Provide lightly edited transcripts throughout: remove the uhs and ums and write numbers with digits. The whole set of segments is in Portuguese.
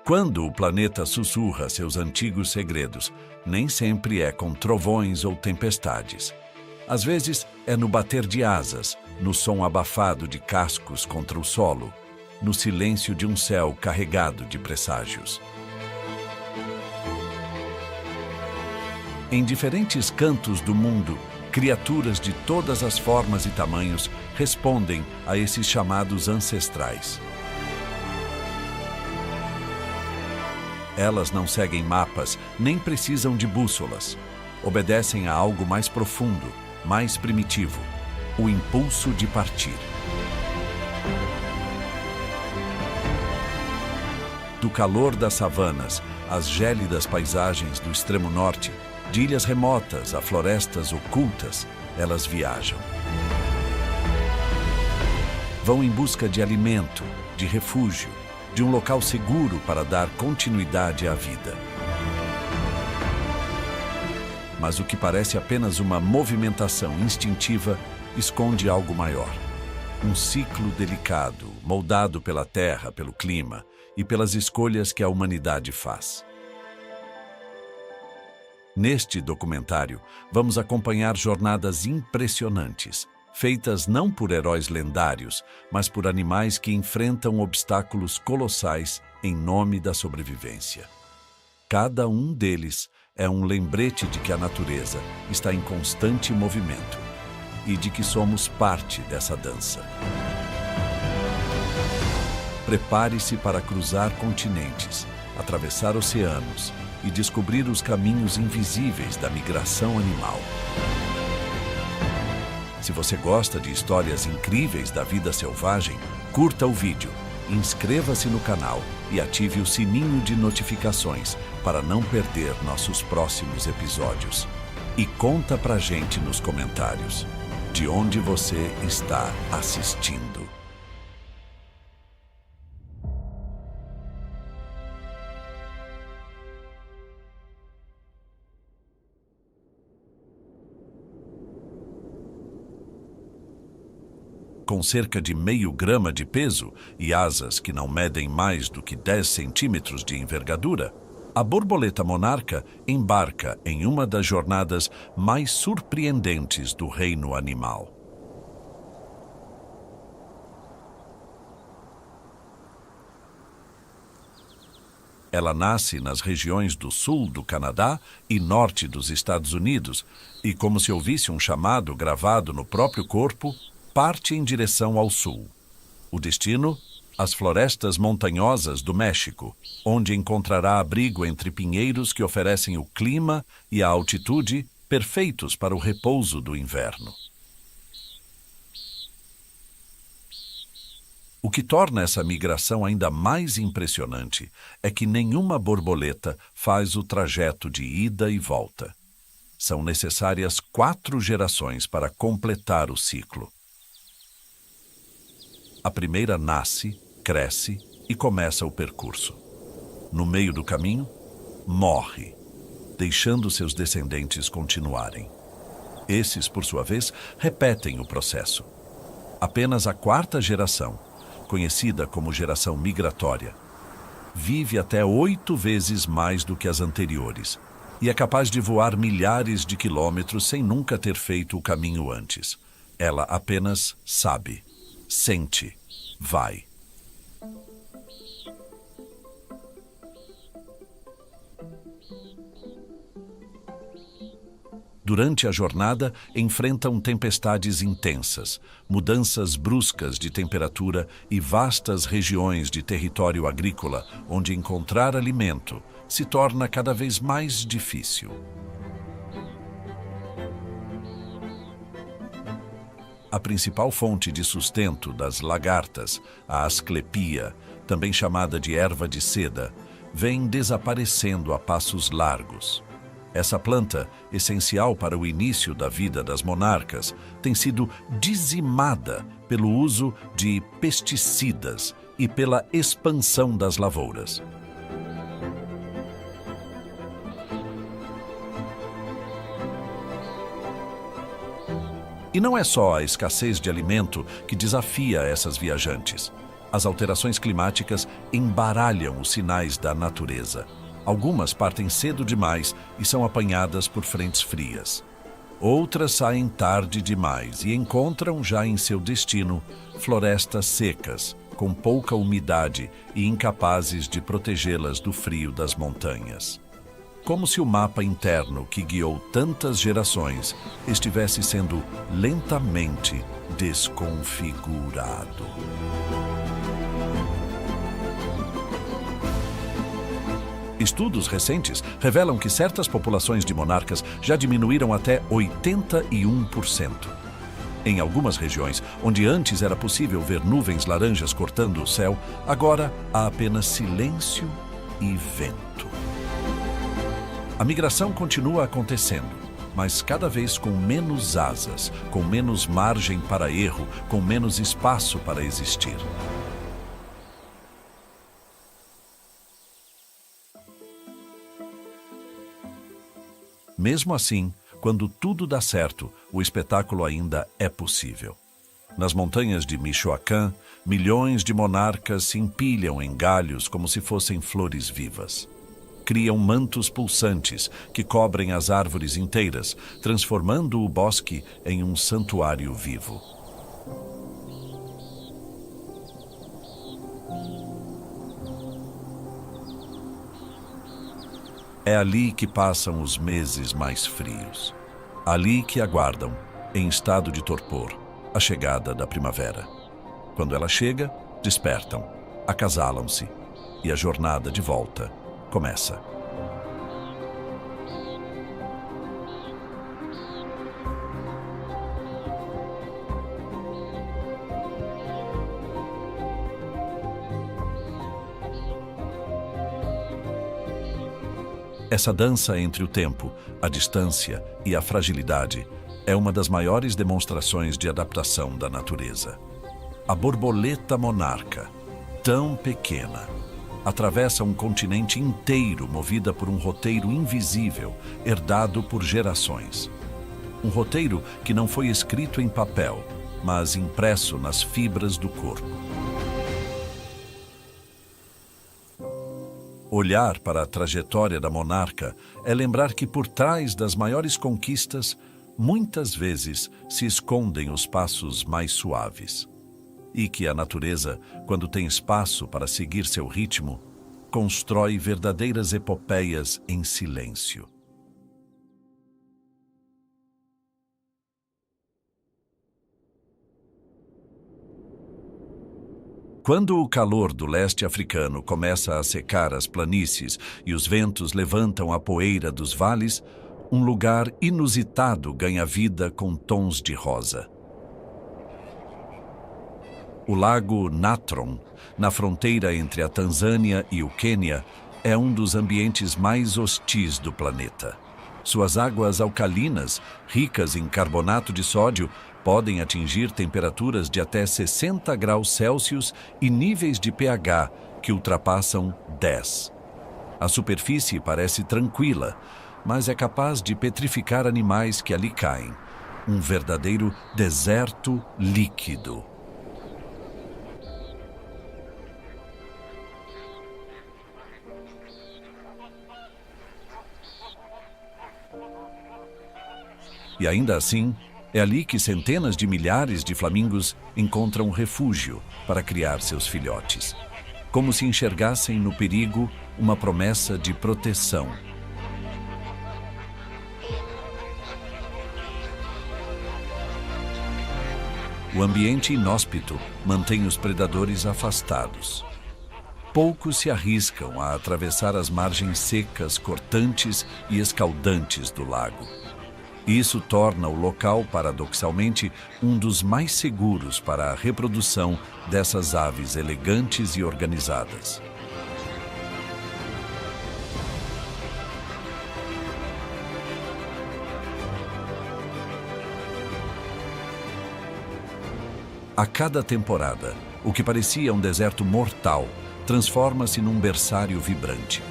Quando o planeta sussurra seus antigos segredos, nem sempre é com trovões ou tempestades. Às vezes é no bater de asas, no som abafado de cascos contra o solo, no silêncio de um céu carregado de presságios. Em diferentes cantos do mundo, criaturas de todas as formas e tamanhos respondem a esses chamados ancestrais. Elas não seguem mapas, nem precisam de bússolas. Obedecem a algo mais profundo, mais primitivo, o impulso de partir. Do calor das savanas, às gélidas paisagens do extremo norte, de ilhas remotas a florestas ocultas, elas viajam. Vão em busca de alimento, de refúgio, de um local seguro para dar continuidade à vida. Mas o que parece apenas uma movimentação instintiva esconde algo maior. Um ciclo delicado, moldado pela terra, pelo clima e pelas escolhas que a humanidade faz. Neste documentário, vamos acompanhar jornadas impressionantes, feitas não por heróis lendários, mas por animais que enfrentam obstáculos colossais em nome da sobrevivência. Cada um deles é um lembrete de que a natureza está em constante movimento e de que somos parte dessa dança. Prepare-se para cruzar continentes, atravessar oceanos e descobrir os caminhos invisíveis da migração animal. Se você gosta de histórias incríveis da vida selvagem, curta o vídeo, inscreva-se no canal e ative o sininho de notificações para não perder nossos próximos episódios. E conta pra gente nos comentários de onde você está assistindo. Com cerca de meio grama de peso e asas que não medem mais do que 10 centímetros de envergadura, a borboleta monarca embarca em uma das jornadas mais surpreendentes do reino animal. Ela nasce nas regiões do sul do Canadá e norte dos Estados Unidos e, como se ouvisse um chamado gravado no próprio corpo, parte em direção ao sul. O destino? As florestas montanhosas do México, onde encontrará abrigo entre pinheiros que oferecem o clima e a altitude perfeitos para o repouso do inverno. O que torna essa migração ainda mais impressionante é que nenhuma borboleta faz o trajeto de ida e volta. São necessárias 4 gerações para completar o ciclo. A primeira nasce, cresce e começa o percurso. No meio do caminho, morre, deixando seus descendentes continuarem. Esses, por sua vez, repetem o processo. Apenas a 4ª geração, conhecida como geração migratória, vive até 8 vezes mais do que as anteriores e é capaz de voar milhares de quilômetros sem nunca ter feito o caminho antes. Ela apenas sabe, sente, vai. Durante a jornada, enfrentam tempestades intensas, mudanças bruscas de temperatura e vastas regiões de território agrícola, onde encontrar alimento se torna cada vez mais difícil. A principal fonte de sustento das lagartas, a asclepia, também chamada de erva de seda, vem desaparecendo a passos largos. Essa planta, essencial para o início da vida das monarcas, tem sido dizimada pelo uso de pesticidas e pela expansão das lavouras. E não é só a escassez de alimento que desafia essas viajantes. As alterações climáticas embaralham os sinais da natureza. Algumas partem cedo demais e são apanhadas por frentes frias. Outras saem tarde demais e encontram já em seu destino florestas secas, com pouca umidade e incapazes de protegê-las do frio das montanhas. Como se o mapa interno que guiou tantas gerações estivesse sendo lentamente desconfigurado. Estudos recentes revelam que certas populações de monarcas já diminuíram até 81%. Em algumas regiões, onde antes era possível ver nuvens laranjas cortando o céu, agora há apenas silêncio e vento. A migração continua acontecendo, mas cada vez com menos asas, com menos margem para erro, com menos espaço para existir. Mesmo assim, quando tudo dá certo, o espetáculo ainda é possível. Nas montanhas de Michoacán, milhões de monarcas se empilham em galhos como se fossem flores vivas. Criam mantos pulsantes que cobrem as árvores inteiras, transformando o bosque em um santuário vivo. É ali que passam os meses mais frios. Ali que aguardam, em estado de torpor, a chegada da primavera. Quando ela chega, despertam, acasalam-se e a jornada de volta começa. Essa dança entre o tempo, a distância e a fragilidade é uma das maiores demonstrações de adaptação da natureza. A borboleta monarca, tão pequena, atravessa um continente inteiro movida por um roteiro invisível, herdado por gerações. Um roteiro que não foi escrito em papel, mas impresso nas fibras do corpo. Olhar para a trajetória da monarca é lembrar que por trás das maiores conquistas, muitas vezes se escondem os passos mais suaves. E que a natureza, quando tem espaço para seguir seu ritmo, constrói verdadeiras epopeias em silêncio. Quando o calor do leste africano começa a secar as planícies e os ventos levantam a poeira dos vales, um lugar inusitado ganha vida com tons de rosa. O lago Natron, na fronteira entre a Tanzânia e o Quênia, é um dos ambientes mais hostis do planeta. Suas águas alcalinas, ricas em carbonato de sódio, podem atingir temperaturas de até 60 graus Celsius e níveis de pH que ultrapassam 10. A superfície parece tranquila, mas é capaz de petrificar animais que ali caem. Um verdadeiro deserto líquido. E ainda assim, é ali que centenas de milhares de flamingos encontram refúgio para criar seus filhotes, como se enxergassem no perigo uma promessa de proteção. O ambiente inóspito mantém os predadores afastados. Poucos se arriscam a atravessar as margens secas, cortantes e escaldantes do lago. Isso torna o local, paradoxalmente, um dos mais seguros para a reprodução dessas aves elegantes e organizadas. A cada temporada, o que parecia um deserto mortal transforma-se num berçário vibrante.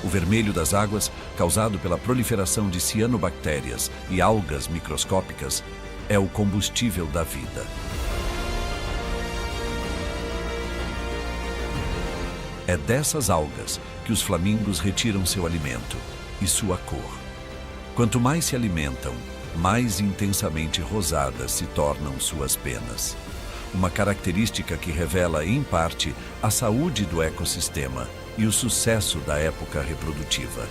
O vermelho das águas, causado pela proliferação de cianobactérias e algas microscópicas, é o combustível da vida. É dessas algas que os flamingos retiram seu alimento e sua cor. Quanto mais se alimentam, mais intensamente rosadas se tornam suas penas. Uma característica que revela, em parte, a saúde do ecossistema e o sucesso da época reprodutiva.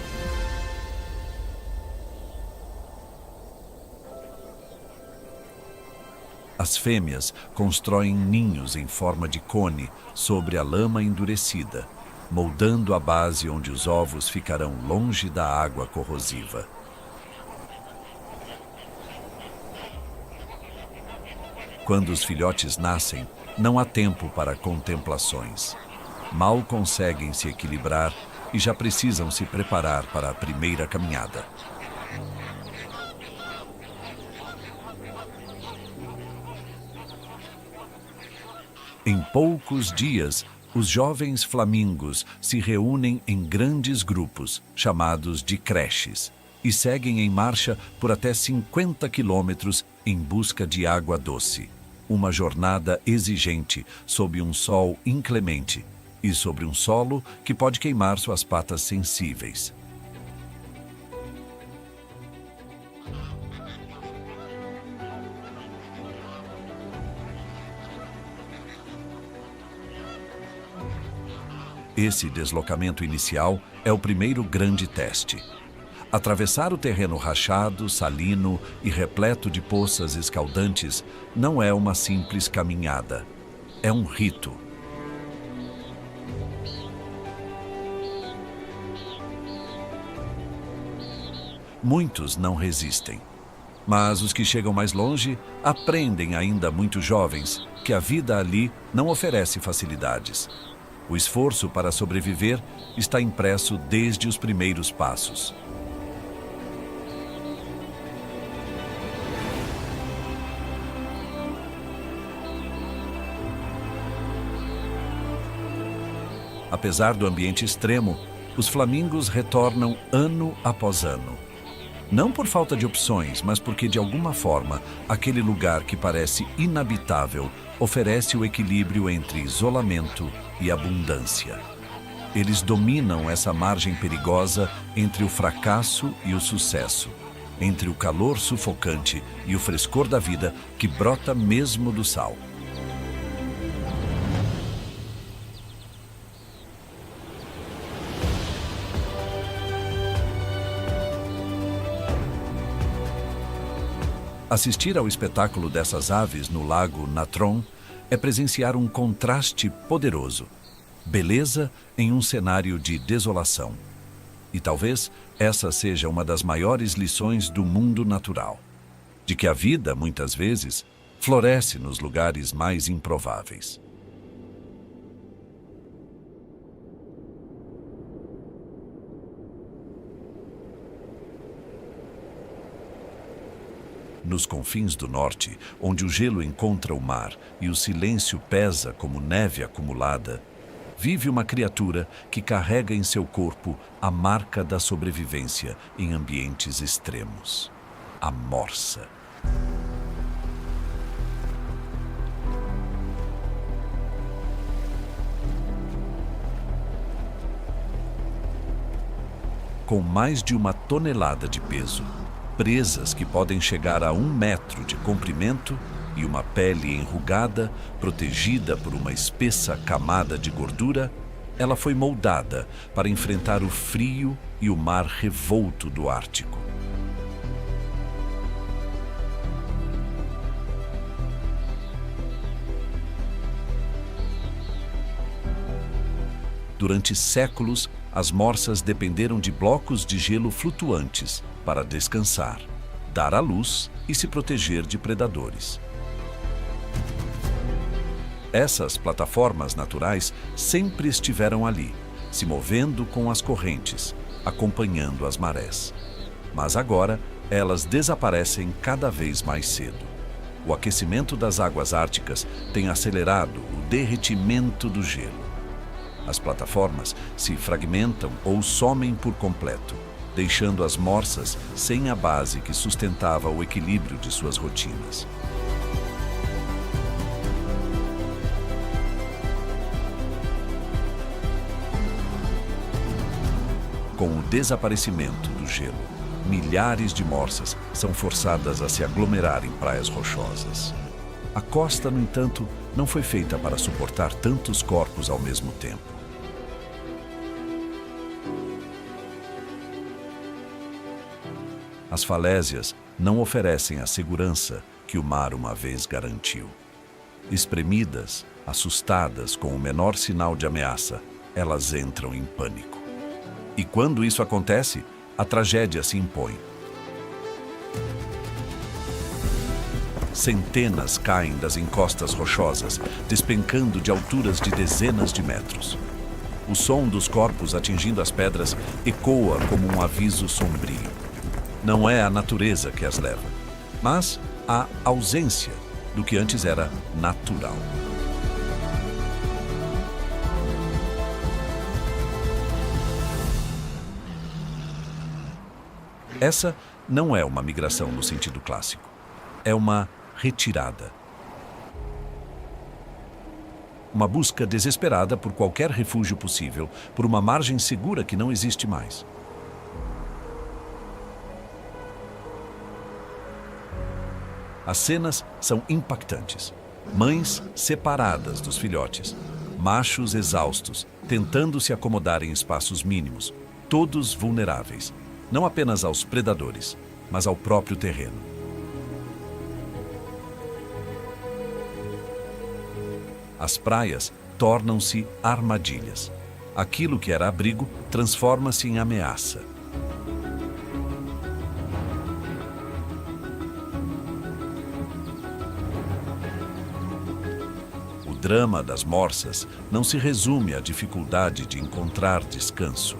As fêmeas constroem ninhos em forma de cone sobre a lama endurecida, moldando a base onde os ovos ficarão longe da água corrosiva. Quando os filhotes nascem, não há tempo para contemplações. Mal conseguem se equilibrar e já precisam se preparar para a primeira caminhada. Em poucos dias, os jovens flamingos se reúnem em grandes grupos, chamados de creches, e seguem em marcha por até 50 quilômetros em busca de água doce. Uma jornada exigente sob um sol inclemente e sobre um solo que pode queimar suas patas sensíveis. Esse deslocamento inicial é o primeiro grande teste. Atravessar o terreno rachado, salino e repleto de poças escaldantes não é uma simples caminhada. É um rito. Muitos não resistem. Mas os que chegam mais longe aprendem ainda muito jovens que a vida ali não oferece facilidades. O esforço para sobreviver está impresso desde os primeiros passos. Apesar do ambiente extremo, os flamingos retornam ano após ano. Não por falta de opções, mas porque, de alguma forma, aquele lugar que parece inabitável oferece o equilíbrio entre isolamento e abundância. Eles dominam essa margem perigosa entre o fracasso e o sucesso, entre o calor sufocante e o frescor da vida que brota mesmo do sal. Assistir ao espetáculo dessas aves no lago Natron é presenciar um contraste poderoso. Beleza em um cenário de desolação. E talvez essa seja uma das maiores lições do mundo natural. De que a vida, muitas vezes, floresce nos lugares mais improváveis. Nos confins do norte, onde o gelo encontra o mar e o silêncio pesa como neve acumulada, vive uma criatura que carrega em seu corpo a marca da sobrevivência em ambientes extremos: a morsa. Com mais de 1 tonelada de peso, presas que podem chegar a 1 metro de comprimento e uma pele enrugada, protegida por uma espessa camada de gordura, ela foi moldada para enfrentar o frio e o mar revolto do Ártico. Durante séculos, as morsas dependeram de blocos de gelo flutuantes para descansar, dar à luz e se proteger de predadores. Essas plataformas naturais sempre estiveram ali, se movendo com as correntes, acompanhando as marés. Mas agora, elas desaparecem cada vez mais cedo. O aquecimento das águas árticas tem acelerado o derretimento do gelo. As plataformas se fragmentam ou somem por completo, deixando as morsas sem a base que sustentava o equilíbrio de suas rotinas. Com o desaparecimento do gelo, milhares de morsas são forçadas a se aglomerar em praias rochosas. A costa, no entanto, não foi feita para suportar tantos corpos ao mesmo tempo. As falésias não oferecem a segurança que o mar uma vez garantiu. Espremidas, assustadas com o menor sinal de ameaça, elas entram em pânico. E quando isso acontece, a tragédia se impõe. Centenas caem das encostas rochosas, despencando de alturas de dezenas de metros. O som dos corpos atingindo as pedras ecoa como um aviso sombrio. Não é a natureza que as leva, mas a ausência do que antes era natural. Essa não é uma migração no sentido clássico. É uma retirada. Uma busca desesperada por qualquer refúgio possível, por uma margem segura que não existe mais. As cenas são impactantes. Mães separadas dos filhotes, machos exaustos, tentando se acomodar em espaços mínimos, todos vulneráveis, não apenas aos predadores, mas ao próprio terreno. As praias tornam-se armadilhas. Aquilo que era abrigo transforma-se em ameaça. O drama das morsas não se resume à dificuldade de encontrar descanso.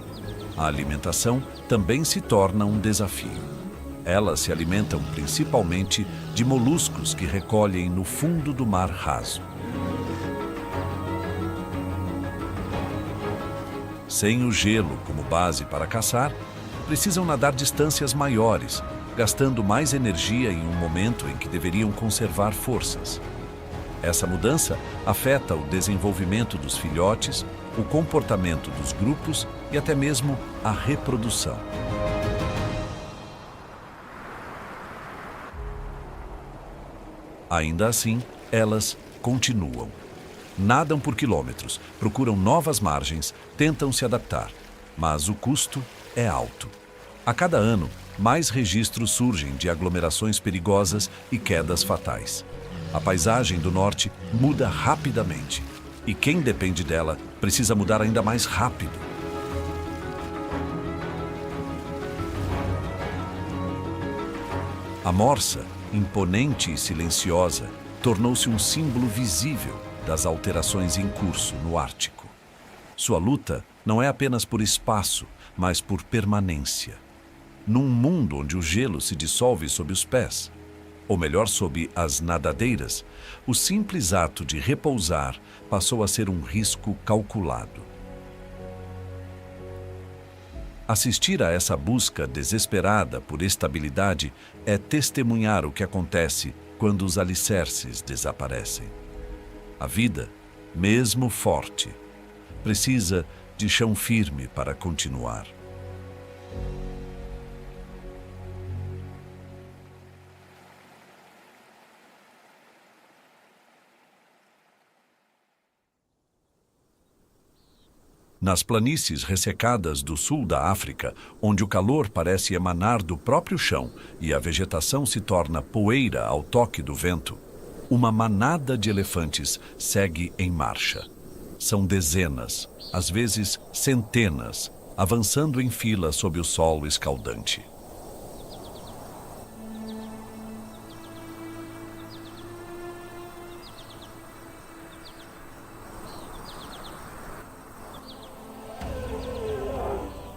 A alimentação também se torna um desafio. Elas se alimentam principalmente de moluscos que recolhem no fundo do mar raso. Sem o gelo como base para caçar, precisam nadar distâncias maiores, gastando mais energia em um momento em que deveriam conservar forças. Essa mudança afeta o desenvolvimento dos filhotes, o comportamento dos grupos e até mesmo a reprodução. Ainda assim, elas continuam. Nadam por quilômetros, procuram novas margens, tentam se adaptar, mas o custo é alto. A cada ano, mais registros surgem de aglomerações perigosas e quedas fatais. A paisagem do norte muda rapidamente, e quem depende dela precisa mudar ainda mais rápido. A morsa, imponente e silenciosa, tornou-se um símbolo visível das alterações em curso no Ártico. Sua luta não é apenas por espaço, mas por permanência. Num mundo onde o gelo se dissolve sob os pés, ou melhor, sob as nadadeiras, o simples ato de repousar passou a ser um risco calculado. Assistir a essa busca desesperada por estabilidade é testemunhar o que acontece quando os alicerces desaparecem. A vida, mesmo forte, precisa de chão firme para continuar. Nas planícies ressecadas do sul da África, onde o calor parece emanar do próprio chão e a vegetação se torna poeira ao toque do vento, uma manada de elefantes segue em marcha. São dezenas, às vezes centenas, avançando em fila sob o sol escaldante.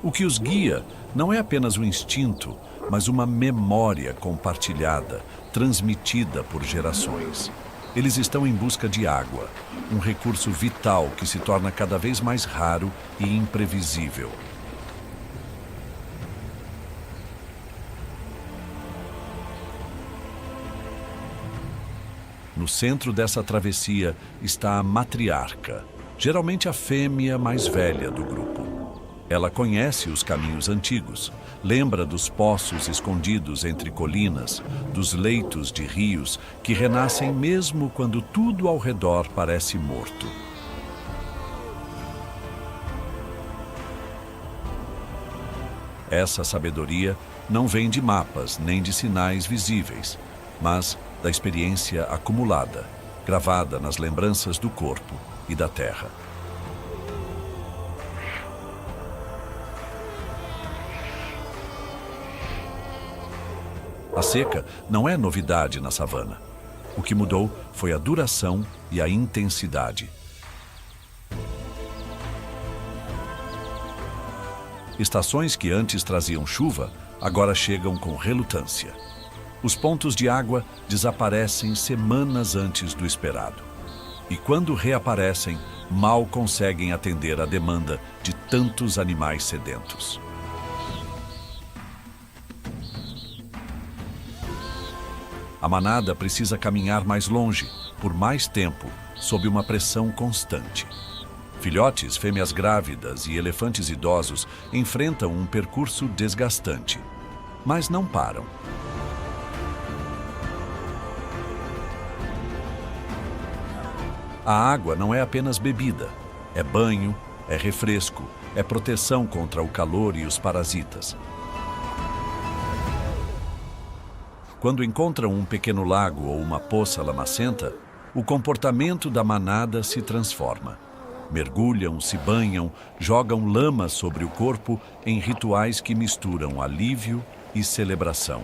O que os guia não é apenas um instinto, mas uma memória compartilhada, transmitida por gerações. Eles estão em busca de água, um recurso vital que se torna cada vez mais raro e imprevisível. No centro dessa travessia está a matriarca, geralmente a fêmea mais velha do grupo. Ela conhece os caminhos antigos, lembra dos poços escondidos entre colinas, dos leitos de rios que renascem mesmo quando tudo ao redor parece morto. Essa sabedoria não vem de mapas nem de sinais visíveis, mas da experiência acumulada, gravada nas lembranças do corpo e da terra. A seca não é novidade na savana. O que mudou foi a duração e a intensidade. Estações que antes traziam chuva, agora chegam com relutância. Os pontos de água desaparecem semanas antes do esperado. E quando reaparecem, mal conseguem atender à demanda de tantos animais sedentos. A manada precisa caminhar mais longe, por mais tempo, sob uma pressão constante. Filhotes, fêmeas grávidas e elefantes idosos enfrentam um percurso desgastante, mas não param. A água não é apenas bebida, é banho, é refresco, é proteção contra o calor e os parasitas. Quando encontram um pequeno lago ou uma poça lamacenta, o comportamento da manada se transforma. Mergulham, se banham, jogam lama sobre o corpo em rituais que misturam alívio e celebração.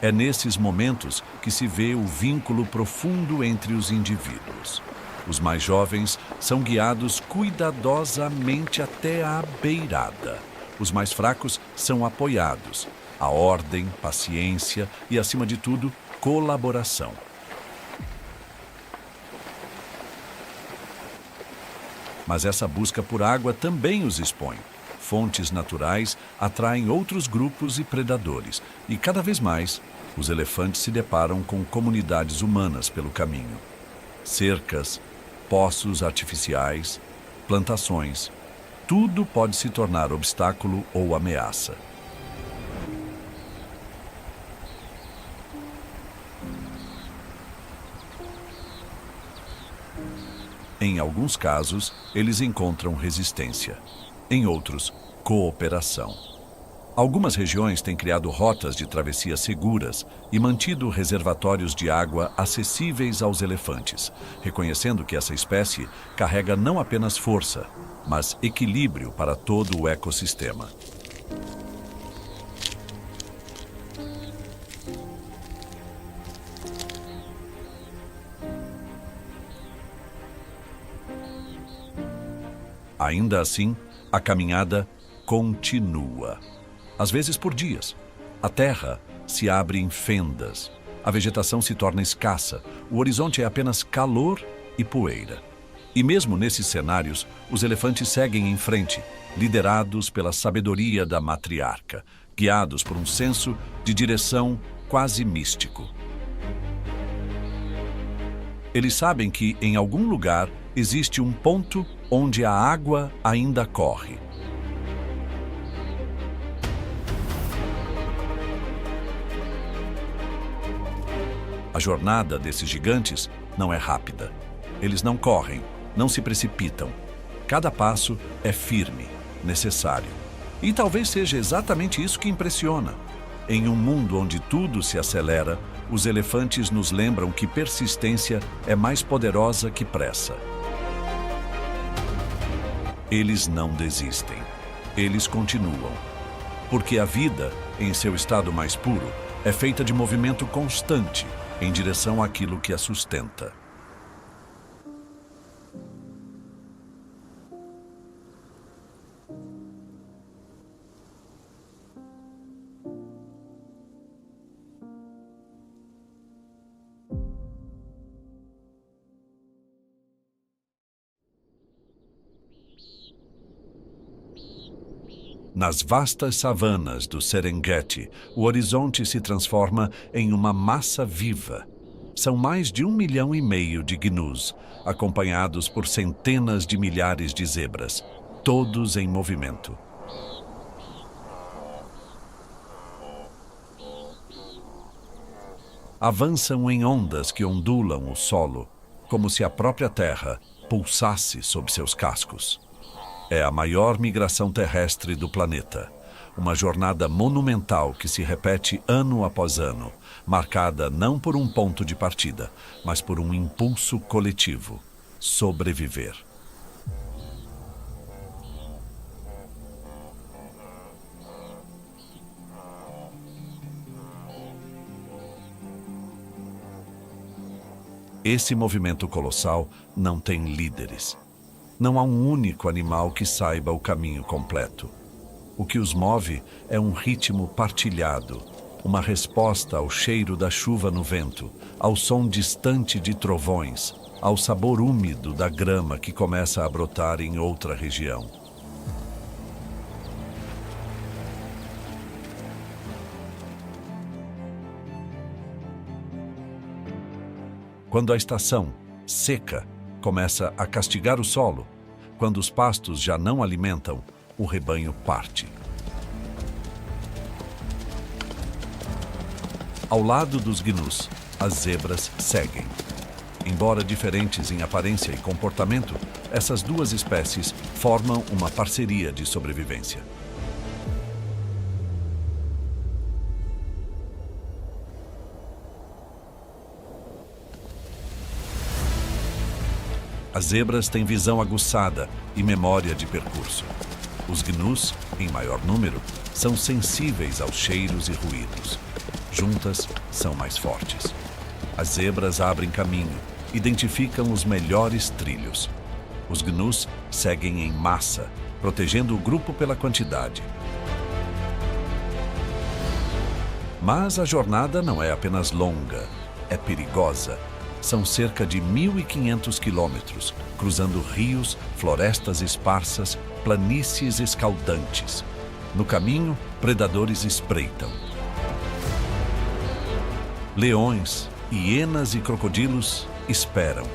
É nesses momentos que se vê o vínculo profundo entre os indivíduos. Os mais jovens são guiados cuidadosamente até a beirada. Os mais fracos são apoiados. A ordem, paciência e, acima de tudo, colaboração. Mas essa busca por água também os expõe. Fontes naturais atraem outros grupos e predadores. E cada vez mais, os elefantes se deparam com comunidades humanas pelo caminho. Cercas, poços artificiais, plantações. Tudo pode se tornar obstáculo ou ameaça. Em alguns casos, eles encontram resistência. Em outros, cooperação. Algumas regiões têm criado rotas de travessia seguras e mantido reservatórios de água acessíveis aos elefantes, reconhecendo que essa espécie carrega não apenas força, mas equilíbrio para todo o ecossistema. Ainda assim, a caminhada continua. Às vezes por dias. A terra se abre em fendas. A vegetação se torna escassa. O horizonte é apenas calor e poeira. E mesmo nesses cenários, os elefantes seguem em frente, liderados pela sabedoria da matriarca, guiados por um senso de direção quase místico. Eles sabem que, em algum lugar, existe um ponto onde a água ainda corre. A jornada desses gigantes não é rápida. Eles não correm, não se precipitam. Cada passo é firme, necessário. E talvez seja exatamente isso que impressiona. Em um mundo onde tudo se acelera, os elefantes nos lembram que persistência é mais poderosa que pressa. Eles não desistem. Eles continuam. Porque a vida, em seu estado mais puro, é feita de movimento constante em direção àquilo que a sustenta. Nas vastas savanas do Serengeti, o horizonte se transforma em uma massa viva. São mais de 1,5 milhão de gnus, acompanhados por centenas de milhares de zebras, todos em movimento. Avançam em ondas que ondulam o solo, como se a própria terra pulsasse sob seus cascos. É a maior migração terrestre do planeta. Uma jornada monumental que se repete ano após ano, marcada não por um ponto de partida, mas por um impulso coletivo: sobreviver. Esse movimento colossal não tem líderes. Não há um único animal que saiba o caminho completo. O que os move é um ritmo partilhado, uma resposta ao cheiro da chuva no vento, ao som distante de trovões, ao sabor úmido da grama que começa a brotar em outra região. Quando a estação, seca, começa a castigar o solo, quando os pastos já não alimentam, o rebanho parte. Ao lado dos gnus, as zebras seguem. Embora diferentes em aparência e comportamento, essas duas espécies formam uma parceria de sobrevivência. As zebras têm visão aguçada e memória de percurso. Os gnus, em maior número, são sensíveis aos cheiros e ruídos. Juntas, são mais fortes. As zebras abrem caminho, identificam os melhores trilhos. Os gnus seguem em massa, protegendo o grupo pela quantidade. Mas a jornada não é apenas longa, é perigosa. São cerca de 1.500 quilômetros, cruzando rios, florestas esparsas, planícies escaldantes. No caminho, predadores espreitam. Leões, hienas e crocodilos esperam,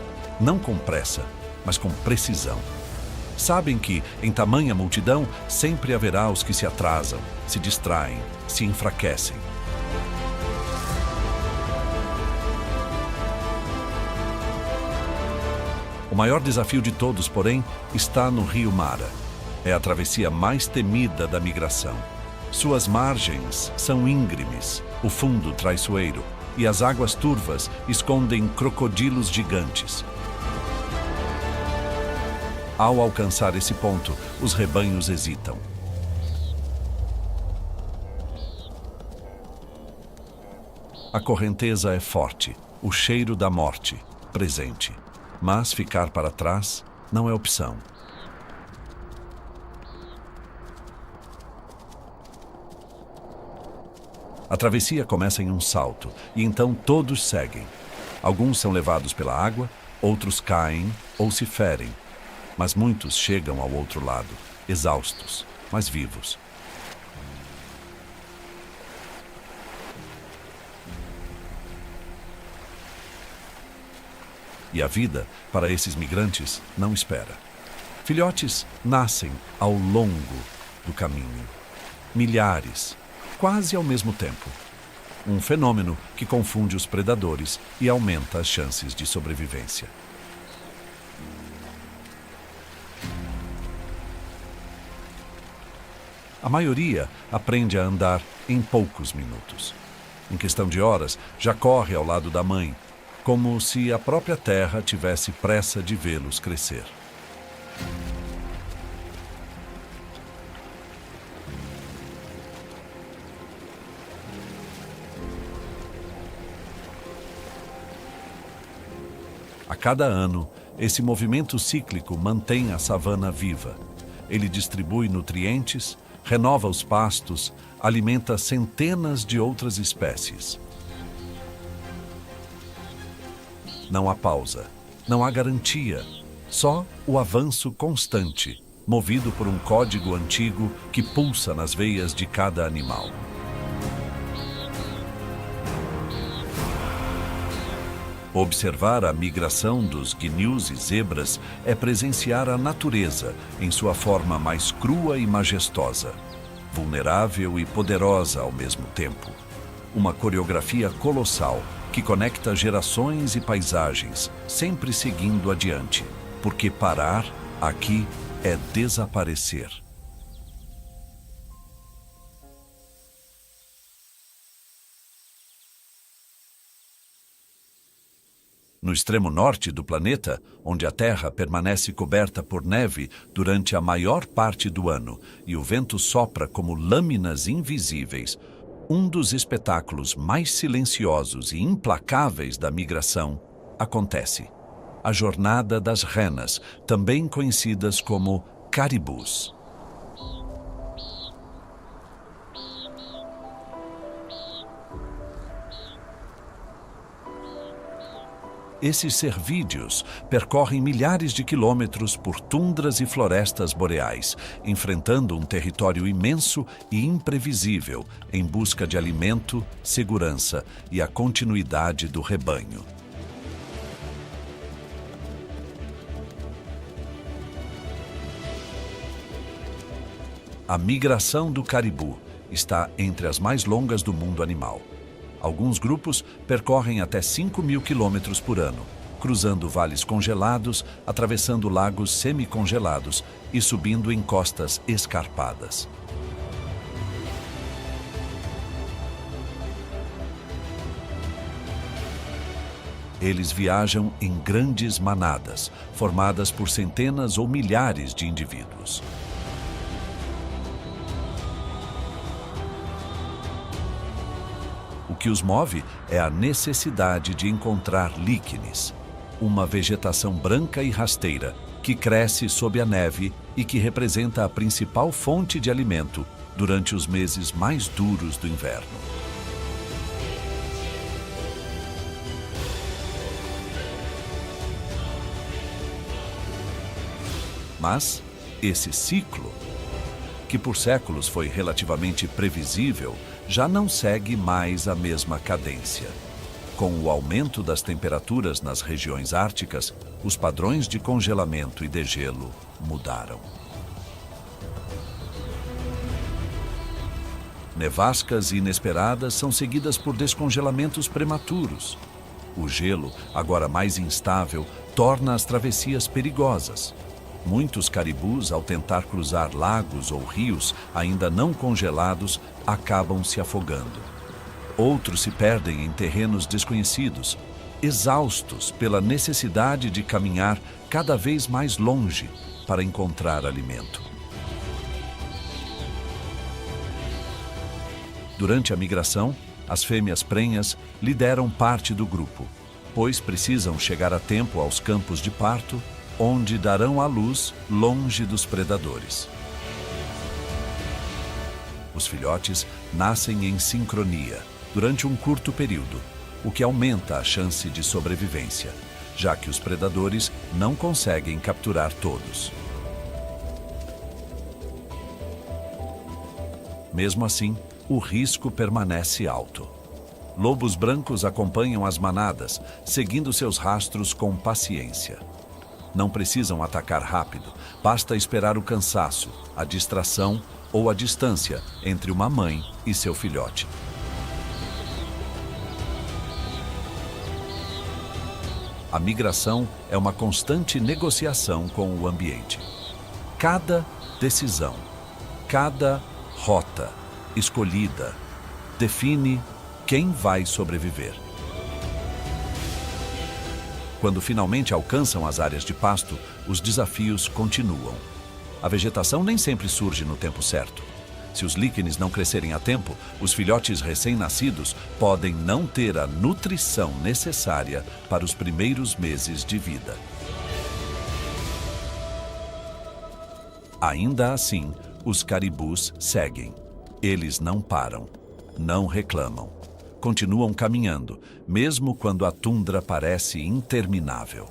não com pressa, mas com precisão. Sabem que, em tamanha multidão, sempre haverá os que se atrasam, se distraem, se enfraquecem. O maior desafio de todos, porém, está no rio Mara. É a travessia mais temida da migração. Suas margens são íngremes, o fundo traiçoeiro, e as águas turvas escondem crocodilos gigantes. Ao alcançar esse ponto, os rebanhos hesitam. A correnteza é forte, o cheiro da morte, presente. Mas ficar para trás não é opção. A travessia começa em um salto, e então todos seguem. Alguns são levados pela água, outros caem ou se ferem. Mas muitos chegam ao outro lado, exaustos, mas vivos. E a vida, para esses migrantes, não espera. Filhotes nascem ao longo do caminho. Milhares, quase ao mesmo tempo. Um fenômeno que confunde os predadores e aumenta as chances de sobrevivência. A maioria aprende a andar em poucos minutos. Em questão de horas, já corre ao lado da mãe, como se a própria terra tivesse pressa de vê-los crescer. A cada ano, esse movimento cíclico mantém a savana viva. Ele distribui nutrientes, renova os pastos, alimenta centenas de outras espécies. Não há pausa, não há garantia, só o avanço constante, movido por um código antigo que pulsa nas veias de cada animal. Observar a migração dos gnus e zebras é presenciar a natureza em sua forma mais crua e majestosa, vulnerável e poderosa ao mesmo tempo. Uma coreografia colossal, que conecta gerações e paisagens, sempre seguindo adiante, porque parar aqui é desaparecer. No extremo norte do planeta, onde a Terra permanece coberta por neve durante a maior parte do ano e o vento sopra como lâminas invisíveis, um dos espetáculos mais silenciosos e implacáveis da migração acontece. A jornada das renas, também conhecidas como caribus. Esses cervídeos percorrem milhares de quilômetros por tundras e florestas boreais, enfrentando um território imenso e imprevisível em busca de alimento, segurança e a continuidade do rebanho. A migração do caribu está entre as mais longas do mundo animal. Alguns grupos percorrem até 5.000 quilômetros por ano, cruzando vales congelados, atravessando lagos semicongelados e subindo em costas escarpadas. Eles viajam em grandes manadas, formadas por centenas ou milhares de indivíduos. O que os move é a necessidade de encontrar líquenes, uma vegetação branca e rasteira que cresce sob a neve e que representa a principal fonte de alimento durante os meses mais duros do inverno. Mas esse ciclo, que por séculos foi relativamente previsível, já não segue mais a mesma cadência. Com o aumento das temperaturas nas regiões árticas, os padrões de congelamento e degelo mudaram. Nevascas inesperadas são seguidas por descongelamentos prematuros. O gelo, agora mais instável, torna as travessias perigosas. Muitos caribus, ao tentar cruzar lagos ou rios ainda não congelados, acabam se afogando. Outros se perdem em terrenos desconhecidos, exaustos pela necessidade de caminhar cada vez mais longe para encontrar alimento. Durante a migração, as fêmeas prenhas lideram parte do grupo, pois precisam chegar a tempo aos campos de parto, onde darão à luz longe dos predadores. Os filhotes nascem em sincronia, durante um curto período, o que aumenta a chance de sobrevivência, já que os predadores não conseguem capturar todos. Mesmo assim, o risco permanece alto. Lobos brancos acompanham as manadas, seguindo seus rastros com paciência. Não precisam atacar rápido, basta esperar o cansaço, a distração ou a distância entre uma mãe e seu filhote. A migração é uma constante negociação com o ambiente. Cada decisão, cada rota escolhida define quem vai sobreviver. Quando finalmente alcançam as áreas de pasto, os desafios continuam. A vegetação nem sempre surge no tempo certo. Se os líquenes não crescerem a tempo, os filhotes recém-nascidos podem não ter a nutrição necessária para os primeiros meses de vida. Ainda assim, os caribus seguem. Eles não param, não reclamam. Continuam caminhando, mesmo quando a tundra parece interminável.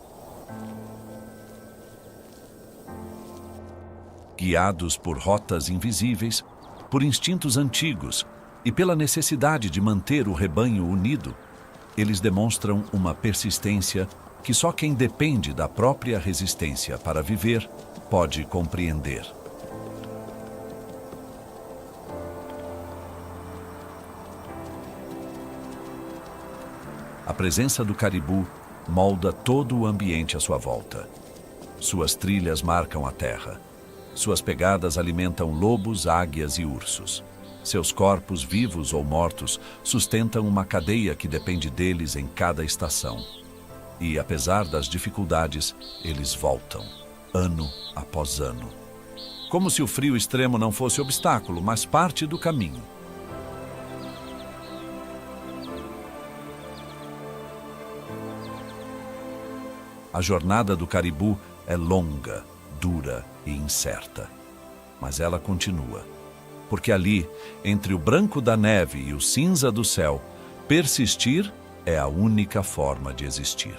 Guiados por rotas invisíveis, por instintos antigos e pela necessidade de manter o rebanho unido, eles demonstram uma persistência que só quem depende da própria resistência para viver pode compreender. A presença do caribu molda todo o ambiente à sua volta. Suas trilhas marcam a terra. Suas pegadas alimentam lobos, águias e ursos. Seus corpos, vivos ou mortos, sustentam uma cadeia que depende deles em cada estação. E, apesar das dificuldades, eles voltam, ano após ano. Como se o frio extremo não fosse obstáculo, mas parte do caminho. A jornada do caribu é longa, dura e incerta. Mas ela continua. Porque ali, entre o branco da neve e o cinza do céu, persistir é a única forma de existir.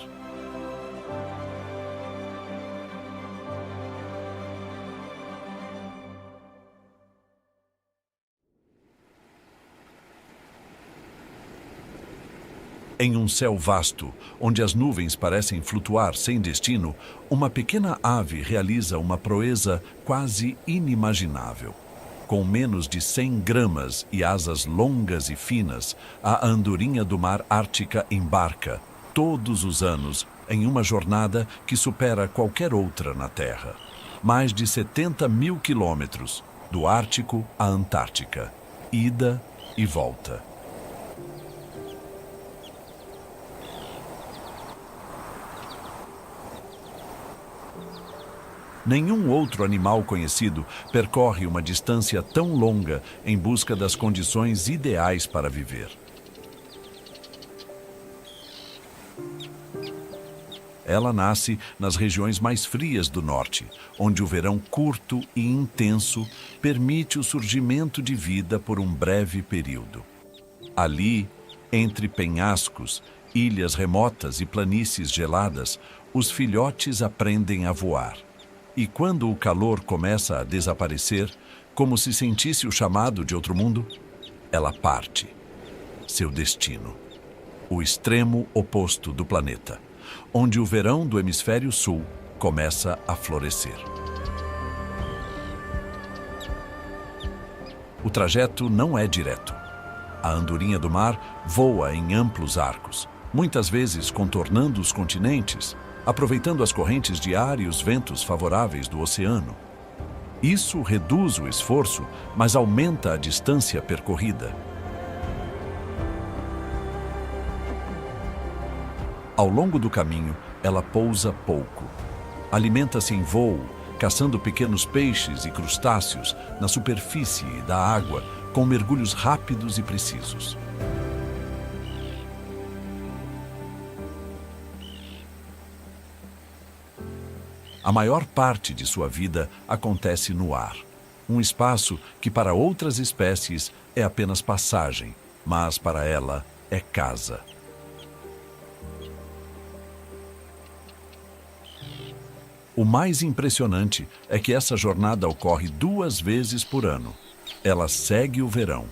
Em um céu vasto, onde as nuvens parecem flutuar sem destino, uma pequena ave realiza uma proeza quase inimaginável. Com menos de 100 gramas e asas longas e finas, a andorinha do mar Ártica embarca, todos os anos, em uma jornada que supera qualquer outra na Terra. Mais de 70 mil quilômetros, do Ártico à Antártica, ida e volta. Nenhum outro animal conhecido percorre uma distância tão longa em busca das condições ideais para viver. Ela nasce nas regiões mais frias do norte, onde o verão curto e intenso permite o surgimento de vida por um breve período. Ali, entre penhascos, ilhas remotas e planícies geladas, os filhotes aprendem a voar. E quando o calor começa a desaparecer, como se sentisse o chamado de outro mundo, ela parte. Seu destino. O extremo oposto do planeta, onde o verão do hemisfério sul começa a florescer. O trajeto não é direto. A andorinha do mar voa em amplos arcos, muitas vezes contornando os continentes, aproveitando as correntes de ar e os ventos favoráveis do oceano. Isso reduz o esforço, mas aumenta a distância percorrida. Ao longo do caminho, ela pousa pouco. Alimenta-se em voo, caçando pequenos peixes e crustáceos na superfície da água, com mergulhos rápidos e precisos. A maior parte de sua vida acontece no ar, um espaço que para outras espécies é apenas passagem, mas para ela é casa. O mais impressionante é que essa jornada ocorre 2 vezes por ano. Ela segue o verão.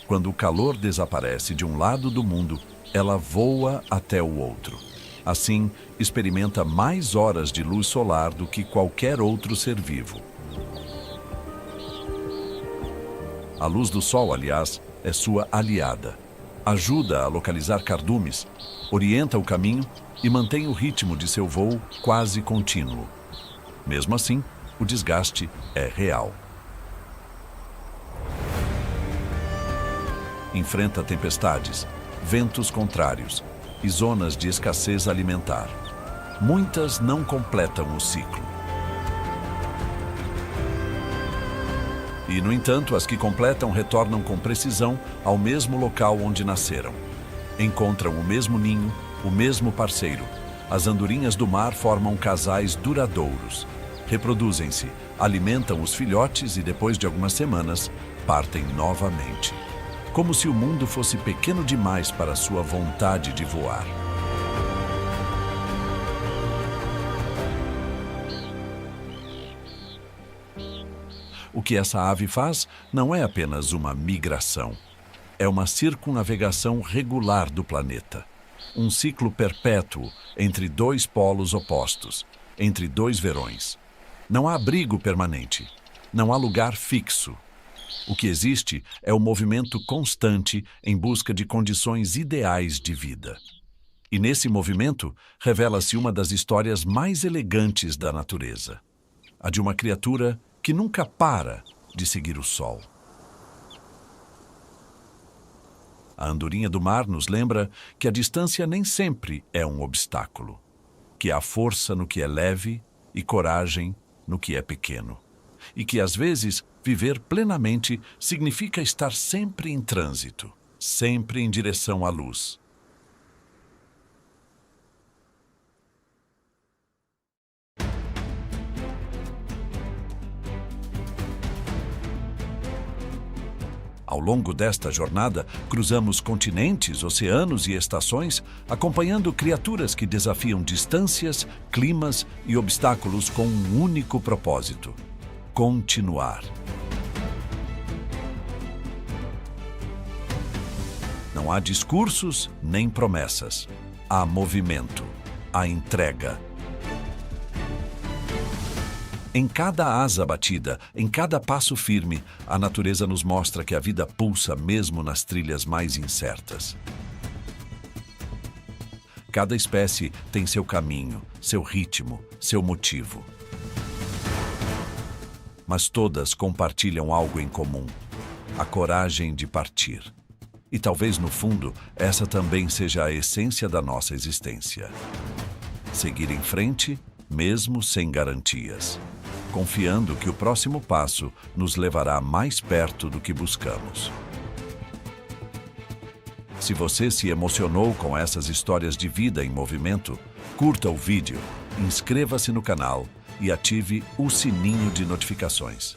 Quando o calor desaparece de um lado do mundo, ela voa até o outro. Assim, experimenta mais horas de luz solar do que qualquer outro ser vivo. A luz do sol, aliás, é sua aliada. Ajuda a localizar cardumes, orienta o caminho e mantém o ritmo de seu voo quase contínuo. Mesmo assim, o desgaste é real. Enfrenta tempestades, ventos contrários e zonas de escassez alimentar. Muitas não completam o ciclo. E, no entanto, as que completam retornam com precisão ao mesmo local onde nasceram. Encontram o mesmo ninho, o mesmo parceiro. As andorinhas do mar formam casais duradouros. Reproduzem-se, alimentam os filhotes e, depois de algumas semanas, partem novamente. Como se o mundo fosse pequeno demais para sua vontade de voar. O que essa ave faz não é apenas uma migração. É uma circunnavegação regular do planeta. Um ciclo perpétuo entre 2 polos opostos, entre 2 verões. Não há abrigo permanente. Não há lugar fixo. O que existe é o movimento constante em busca de condições ideais de vida. E nesse movimento revela-se uma das histórias mais elegantes da natureza, a de uma criatura que nunca para de seguir o sol. A andorinha do mar nos lembra que a distância nem sempre é um obstáculo, que há força no que é leve e coragem no que é pequeno, e que às vezes viver plenamente significa estar sempre em trânsito, sempre em direção à luz. Ao longo desta jornada, cruzamos continentes, oceanos e estações, acompanhando criaturas que desafiam distâncias, climas e obstáculos com um único propósito: continuar. Não há discursos nem promessas. Há movimento, há entrega. Em cada asa batida, em cada passo firme, a natureza nos mostra que a vida pulsa mesmo nas trilhas mais incertas. Cada espécie tem seu caminho, seu ritmo, seu motivo. Mas todas compartilham algo em comum: a coragem de partir. E talvez, no fundo, essa também seja a essência da nossa existência. Seguir em frente, mesmo sem garantias, confiando que o próximo passo nos levará mais perto do que buscamos. Se você se emocionou com essas histórias de vida em movimento, curta o vídeo, inscreva-se no canal e ative o sininho de notificações.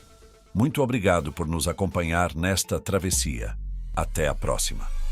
Muito obrigado por nos acompanhar nesta travessia. Até a próxima!